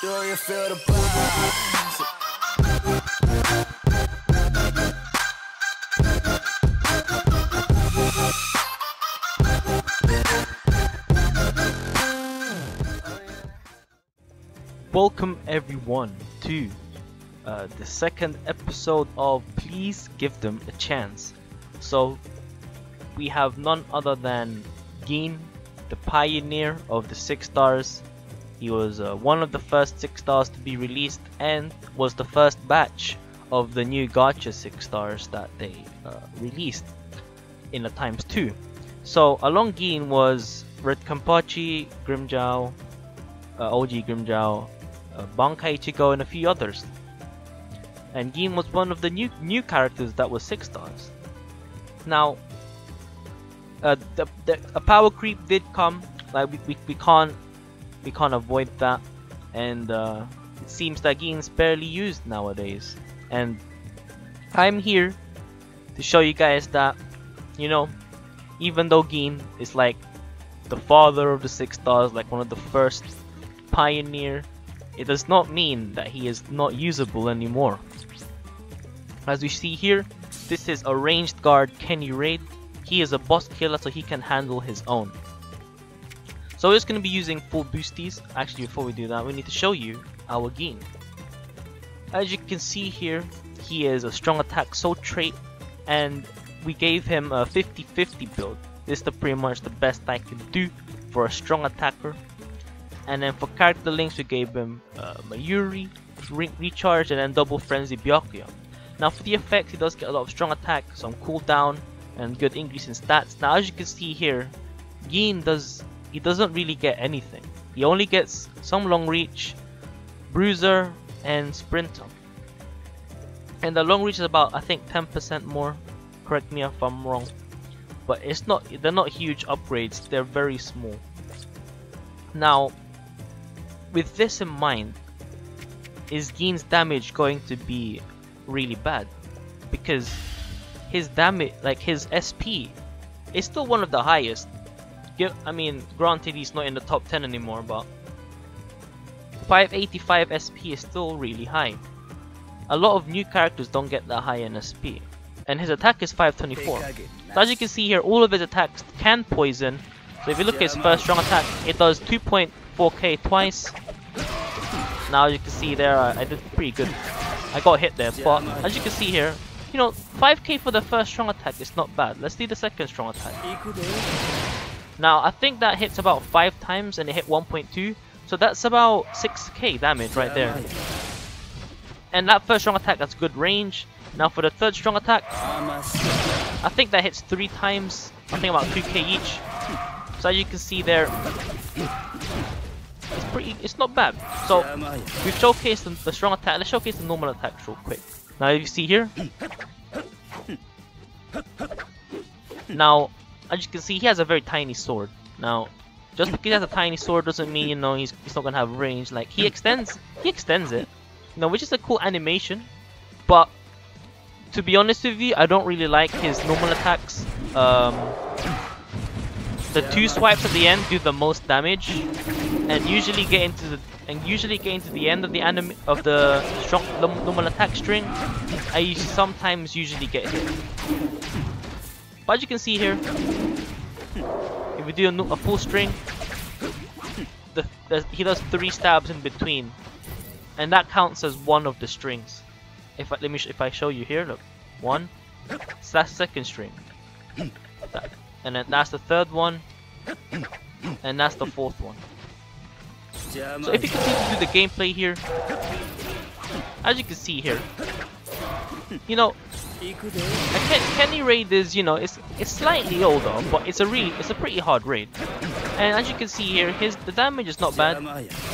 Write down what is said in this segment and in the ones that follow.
Do you feel the vibes? Welcome everyone to the second episode of Please Give Them a Chance. So we have none other than Gin, the pioneer of the 6stars. He was one of the first 6stars to be released and was the first batch of the new gacha 6stars that they released in the ×2. So along Gin was Red Kenpachi, Grimmjow, OG Grimmjow, Bankai Ichigo, and a few others. And Gin was one of the new characters that was 6stars. Now, a power creep did come. Like we can't avoid that, and it seems that Gin's barely used nowadays. And I'm here to show you guys that, you know, even though Gin is like the father of the 6stars, like one of the first pioneer, it does not mean that he is not usable anymore. As we see here, this is a ranged guard Kenny Raid. He is a boss killer, so he can handle his own. So we're just going to be using full boosties. Actually, before we do that, we need to show you our Gin. As you can see here, he is a strong attack soul trait, and we gave him a 50-50 build. This is pretty much the best I can do for a strong attacker. And then for character links, we gave him Mayuri, Recharge, and then double frenzy Byakuya. Now for the effects, he does get a lot of strong attack, some cooldown, and good increase in stats. Now as you can see here, Gin doesn't really get anything. He only gets some long reach, bruiser, and sprinter. And the long reach is about, I think, 10% more. Correct me if I'm wrong. But they're not huge upgrades, they're very small. Now, with this in mind, is Gin's damage going to be really bad? Because his damage, like his SP, is still one of the highest. I mean, granted he's not in the top 10 anymore, but 585 SP is still really high. A lot of new characters don't get that high in SP. And his attack is 524. So as you can see here, all of his attacks can poison. So if you look at his first strong attack, it does 2.4k twice. Now as you can see there, I did pretty good. I got hit there, but as you can see here, you know, 5k for the first strong attack is not bad. Let's see the second strong attack. Now I think that hits about 5 times and it hit 1.2. So that's about 6k damage right there. And that first strong attack, that's good range. Now for the third strong attack, I think that hits 3 times. I think about 2k each. So as you can see there, it's not bad. So we've showcased the strong attack. Let's showcase the normal attacks real quick. Now if you see here, now as you can see, he has a very tiny sword. Now just because he has a tiny sword doesn't mean, you know, he's not gonna have range. Like he extends it, you know, which is a cool animation. But to be honest with you, I don't really like his normal attacks. The 2 swipes at the end do the most damage, and usually get into the end of the strong normal attack string. I sometimes usually get hit. But as you can see here, if we do a full string, he does 3 stabs in between, and that counts as one of the strings. If I show you here, look, 1, so that's second string, and then that's the third one, and that's the fourth one. So if you continue to do the gameplay here, as you can see here, you know, Kenny Raid is, you know, it's slightly older, but it's a pretty hard raid. And as you can see here, the damage is not bad.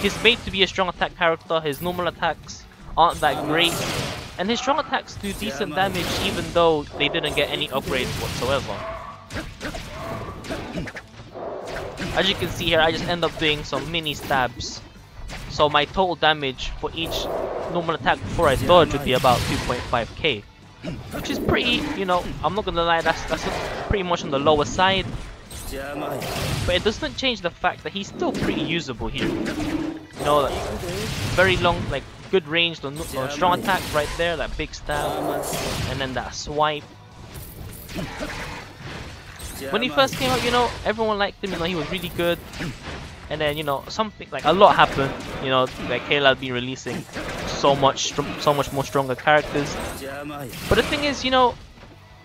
He's made to be a strong attack character. His normal attacks aren't that great, and his strong attacks do decent damage even though they didn't get any upgrades whatsoever. As you can see here, I just end up doing some mini stabs. So my total damage for each normal attack before I dodge would be about 2.5k. Which is pretty, you know, I'm not gonna lie, that's pretty much on the lower side. But it doesn't change the fact that he's still pretty usable here. You know, like, very long, like good range, strong attack right there, that big stab, and then that swipe. When he first came out, you know, everyone liked him. You know, he was really good. And then, you know, something like a lot happened. You know, like KLab been releasing so much more stronger characters. But the thing is, you know,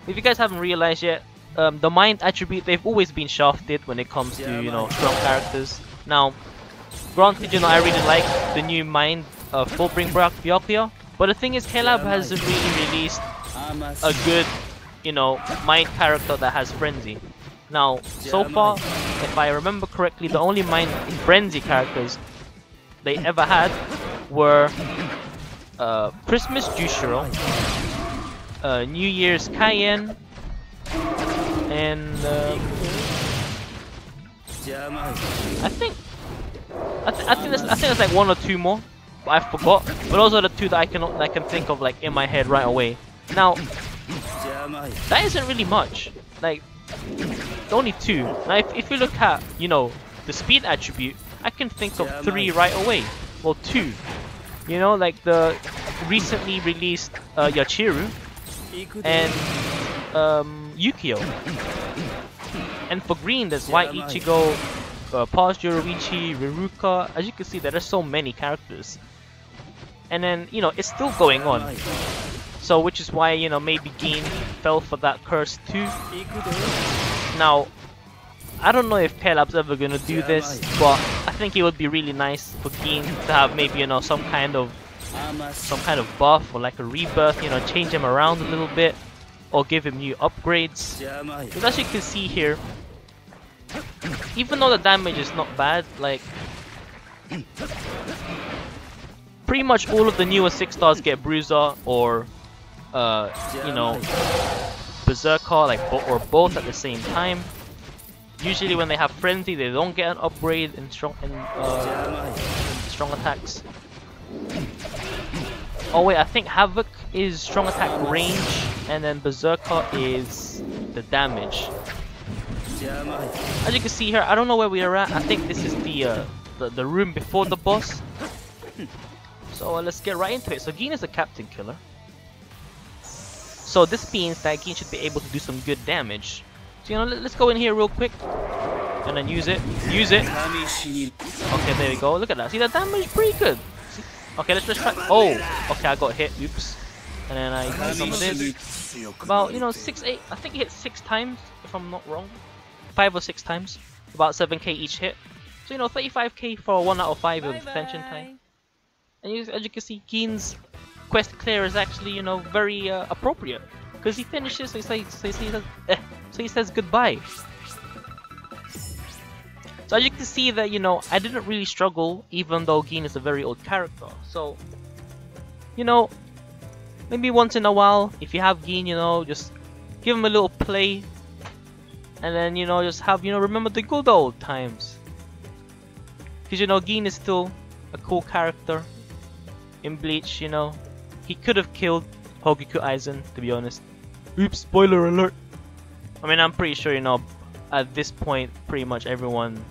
if you guys haven't realized yet, the mind attribute, they've always been shafted when it comes to, you know, strong characters. Now, granted, you know, I really like the new mind Fullbring Byakuya, but the thing is, KLab hasn't really released a good, you know, mind character that has frenzy. Now, so far, if I remember correctly, the only mind frenzy characters they ever had were Christmas Jushiro, New Year's Cayenne, and I think there's like one or two more, but I forgot. But those are the two that I can think of like in my head right away. Now, that isn't really much. Like, only two. Now, if you look at, you know, the speed attribute, I can think of three right away. Well, two. You know, like the recently released Yachiru and Yukio. And for green, there's White Ichigo, Pause Yoruichi, Riruka. As you can see, there's so many characters. And then, you know, it's still going on. So, which is why, you know, maybe Gin fell for that curse too. Now, I don't know if KLab's ever gonna do this, but I think it would be really nice for Gin to have maybe, you know, some kind of buff or like a rebirth. You know, change him around a little bit, or give him new upgrades. Because as you can see here, even though the damage is not bad, like pretty much all of the newer 6 stars get Bruiser or you know, Berserker, like or both at the same time. Usually when they have frenzy, they don't get an upgrade in strong attacks. Oh wait, I think Havoc is strong attack range, and then Berserker is the damage. As you can see here, I don't know where we are at. I think this is the room before the boss. So let's get right into it. So Gin is a captain killer. So this means that Gin should be able to do some good damage. So, you know, let's go in here real quick and then use it. Use it. Okay, there we go. Look at that. See, the damage is pretty good. See? Okay, let's try. Oh, okay, I got hit. Oops. And then I did some of this. About, you know, 6-8. I think it hit 6 times, if I'm not wrong. 5 or 6 times. About 7k each hit. So, you know, 35k for 1 out of 5 with detention time. And as you can see, Gin's quest clear is actually, you know, very appropriate, because he finishes, so he says goodbye. So as you can see that, you know, I didn't really struggle, even though Gin is a very old character. So, you know, maybe once in a while, if you have Gin, you know, just give him a little play, and then, you know, just have, you know, remember the good old times. Because, you know, Gin is still a cool character in Bleach. You know, he could have killed Hogiku Aizen, to be honest. Oops, spoiler alert. I mean, I'm pretty sure, you know, at this point, pretty much everyone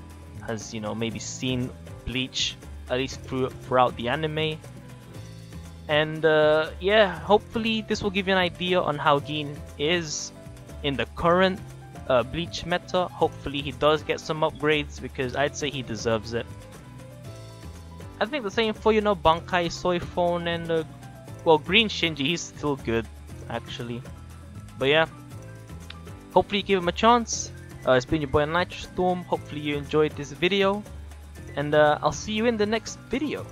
has, you know, maybe seen Bleach, at least throughout the anime. And yeah, hopefully this will give you an idea on how Gin is in the current Bleach meta. Hopefully he does get some upgrades, because I'd say he deserves it. I think the same for, you know, Bankai Soifon and well, Green Shinji, he's still good actually. But yeah, hopefully you give him a chance. It's been your boy Nitrostorm. Hopefully you enjoyed this video, and I'll see you in the next video.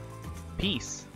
Peace.